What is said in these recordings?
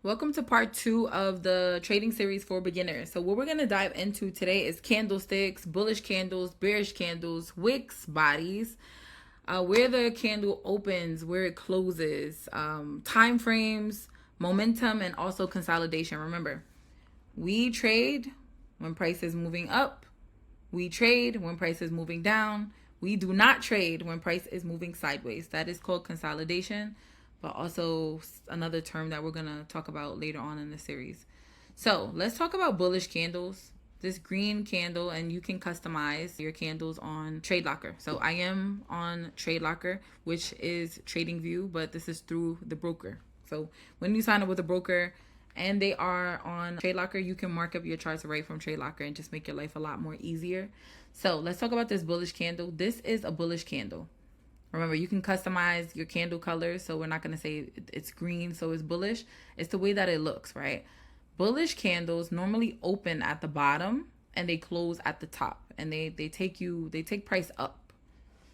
Welcome to part 2 of the trading series for beginners. So what we're going to dive into today is candlesticks, bullish candles, bearish candles, wicks, bodies, where the candle opens, where it closes, time frames, momentum, and also consolidation. Remember, we trade when price is moving up. We trade when price is moving down. We do not trade when price is moving sideways. That is called consolidation, but also another term that we're going to talk about later on in the series. So let's talk about bullish candles. This green candle, and you can customize your candles on TradeLocker. So I am on TradeLocker, which is TradingView, but this is through the broker. So when you sign up with a broker and they are on TradeLocker, you can mark up your charts right from TradeLocker and just make your life a lot more easier. So let's talk about this bullish candle. This is a bullish candle. Remember, you can customize your candle colors, so we're not going to say it's green, so it's bullish. It's the way that it looks, right? Bullish candles normally open at the bottom and they close at the top, and they take price up.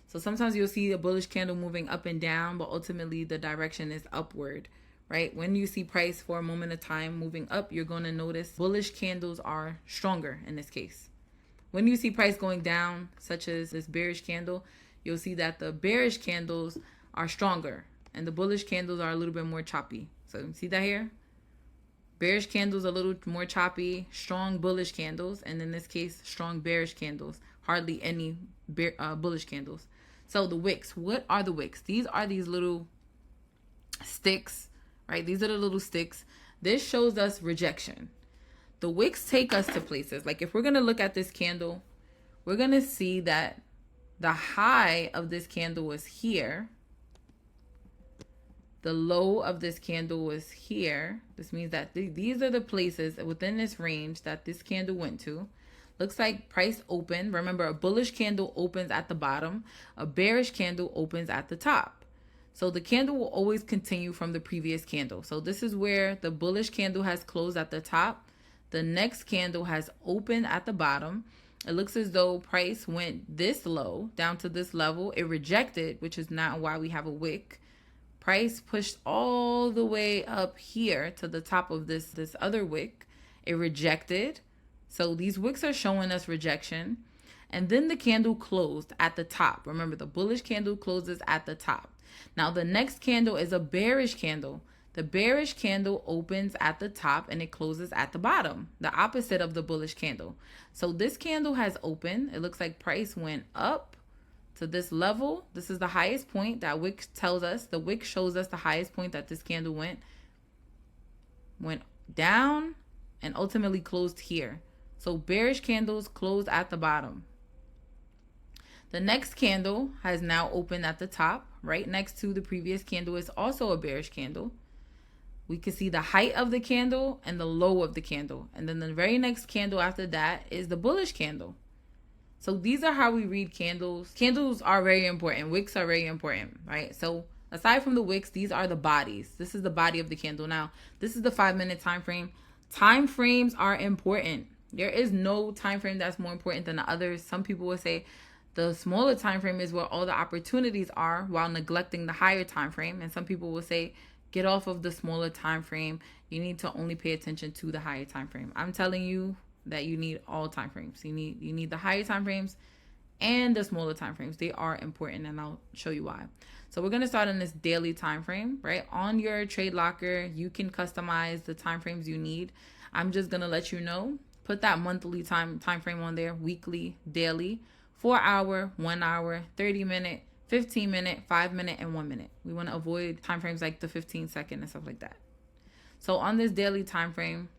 So sometimes you'll see a bullish candle moving up and down, but ultimately the direction is upward, right? When you see price for a moment of time moving up, you're going to notice bullish candles are stronger in this case. When you see price going down, such as this bearish candle, you'll see that the bearish candles are stronger and the bullish candles are a little bit more choppy. So you see that here? Bearish candles a little more choppy, strong bullish candles, and in this case, strong bearish candles, hardly any bullish candles. So the wicks, what are the wicks? These are these little sticks, right? These are the little sticks. This shows us rejection. The wicks take us to places. Like if we're going to look at this candle, we're going to see that the high of this candle was here. The low of this candle was here. This means that these are the places within this range that this candle went to. Looks like price opened. Remember, a bullish candle opens at the bottom. A bearish candle opens at the top. So the candle will always continue from the previous candle. So this is where the bullish candle has closed at the top. The next candle has opened at the bottom. It looks as though price went this low down to this level. It rejected, which is not why we have a wick. Price pushed all the way up here to the top of this other wick. It rejected. So these wicks are showing us rejection. And then the candle closed at the top. Remember, the bullish candle closes at the top. Now the next candle is a bearish candle. The bearish candle opens at the top and it closes at the bottom, the opposite of the bullish candle. So this candle has opened. It looks like price went up to this level. This is the highest point that wick tells us. The wick shows us the highest point that this candle went down and ultimately closed here. So bearish candles close at the bottom. The next candle has now opened at the top. Right next to the previous candle is also a bearish candle. We can see the height of the candle and the low of the candle. And then the very next candle after that is the bullish candle. So these are how we read candles. Candles are very important. Wicks are very important, right? So aside from the wicks, these are the bodies. This is the body of the candle. Now, this is the 5-minute time frame. Time frames are important. There is no time frame that's more important than the others. Some people will say the smaller time frame is where all the opportunities are while neglecting the higher time frame. And some people will say, get off of the smaller time frame. You need to only pay attention to the higher time frame. I'm telling you that you need all time frames. You need the higher time frames and the smaller time frames. They are important, and I'll show you why. So we're going to start on this daily time frame, right? On your TradeLocker, you can customize the time frames you need. I'm just going to let you know, put that monthly time frame on there, weekly, daily, 4 hour, 1 hour, 30 minute, 15 minute, 5 minute, and 1 minute. We want to avoid time frames like the 15-second and stuff like that. So on this daily time frame,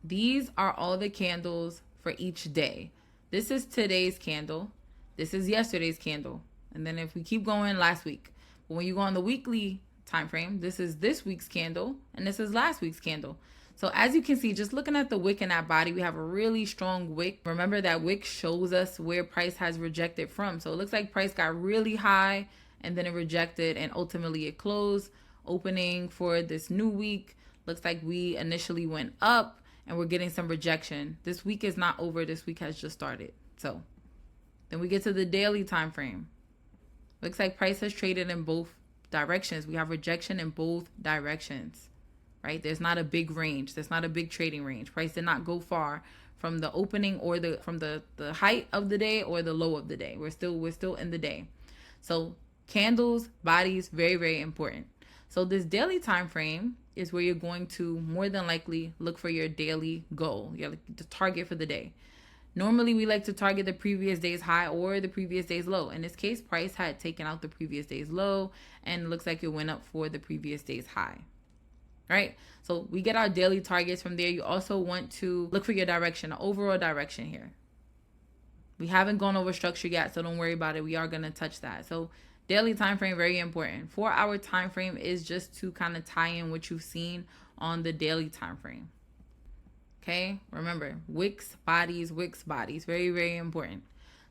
these are all the candles for each day. This is today's candle. This is yesterday's candle. And then if we keep going, last week. But when you go on the weekly time frame, this is this week's candle and this is last week's candle. So as you can see, just looking at the wick in that body, we have a really strong wick. Remember that wick shows us where price has rejected from. So it looks like price got really high and then it rejected and ultimately it closed. Opening for this new week, looks like we initially went up and we're getting some rejection. This week is not over. This week has just started. So then we get to the daily time frame. Looks like price has traded in both directions. We have rejection in both directions. right? There's not a big range. There's not a big trading range. Price did not go far from the opening or from the height of the day or the low of the day. We're still in the day. So candles, bodies, very, very important. So this daily time frame is where you're going to more than likely look for your daily goal, the target for the day. Normally, we like to target the previous day's high or the previous day's low. In this case, price had taken out the previous day's low and it looks like it went up for the previous day's high. Right? So we get our daily targets from there. You also want to look for your direction, the overall direction here. We haven't gone over structure yet, so don't worry about it. We are going to touch that. So daily time frame, very important. 4-hour time frame is just to kind of tie in what you've seen on the daily time frame. Okay, remember, wicks, bodies, very, very important.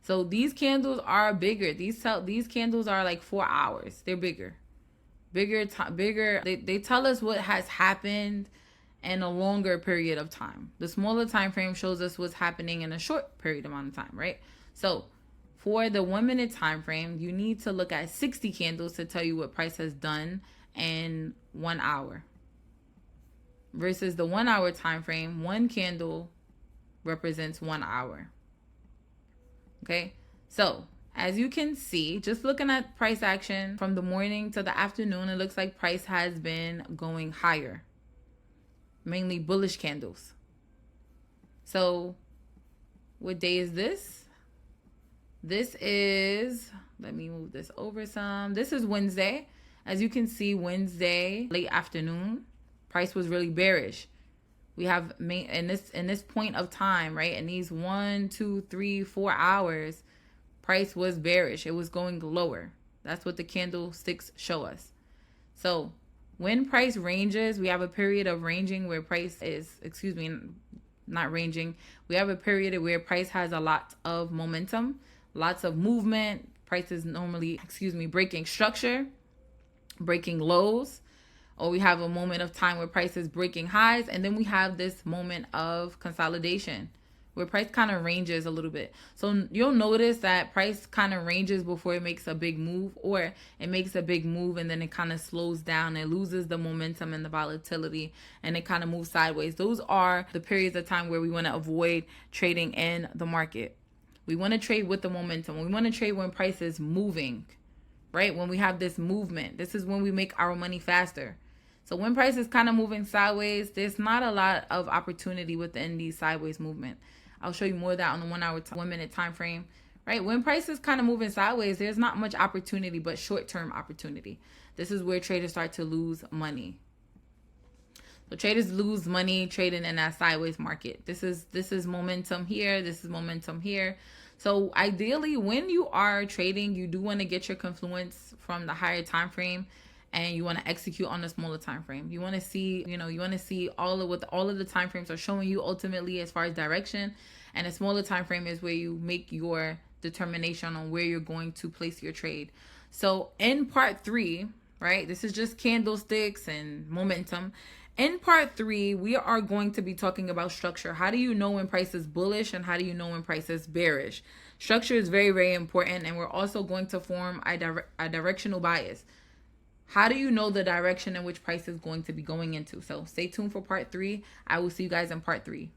So these candles are bigger. These candles are like 4 hours. They're bigger. They tell us what has happened in a longer period of time. The smaller time frame shows us what's happening in a short period amount of time, right? So for the 1 minute time frame, you need to look at 60 candles to tell you what price has done in 1 hour. Versus the 1 hour time frame, one candle represents 1 hour. Okay, so as you can see, just looking at price action from the morning to the afternoon, it looks like price has been going higher, mainly bullish candles. So what day is this? This is, let me move this over some. This is Wednesday. As you can see, Wednesday, late afternoon, price was really bearish. We have in this point of time, right? In these 1, 2, 3, 4 hours, price was bearish. It was going lower. That's what the candlesticks show us. So when price ranges, we have a period of ranging where price is, not ranging. We have a period where price has a lot of momentum, lots of movement. Price is normally, breaking structure, breaking lows. Or we have a moment of time where price is breaking highs, and then we have this moment of consolidation where price kind of ranges a little bit. So you'll notice that price kind of ranges before it makes a big move, or it makes a big move and then it kind of slows down. It loses the momentum and the volatility and it kind of moves sideways. Those are the periods of time where we want to avoid trading in the market. We want to trade with the momentum. We want to trade when price is moving, right? When we have this movement, this is when we make our money faster. So when price is kind of moving sideways, there's not a lot of opportunity within the sideways movement. I'll show you more of that on the 1 minute time frame, right? When price is kind of moving sideways, there's not much opportunity, but short-term opportunity. This is where traders start to lose money. So traders lose money trading in that sideways market. This is momentum here. This is momentum here. So ideally, when you are trading, you do want to get your confluence from the higher time frame, and you want to execute on the smaller time frame. You want to see, all of what all of the time frames are showing you ultimately as far as direction. And a smaller time frame is where you make your determination on where you're going to place your trade. So in part 3, right, this is just candlesticks and momentum. In part 3, we are going to be talking about structure. How do you know when price is bullish and how do you know when price is bearish? Structure is very, very important, and we're also going to form a directional bias. How do you know the direction in which price is going to be going into? So stay tuned for part 3. I will see you guys in part 3.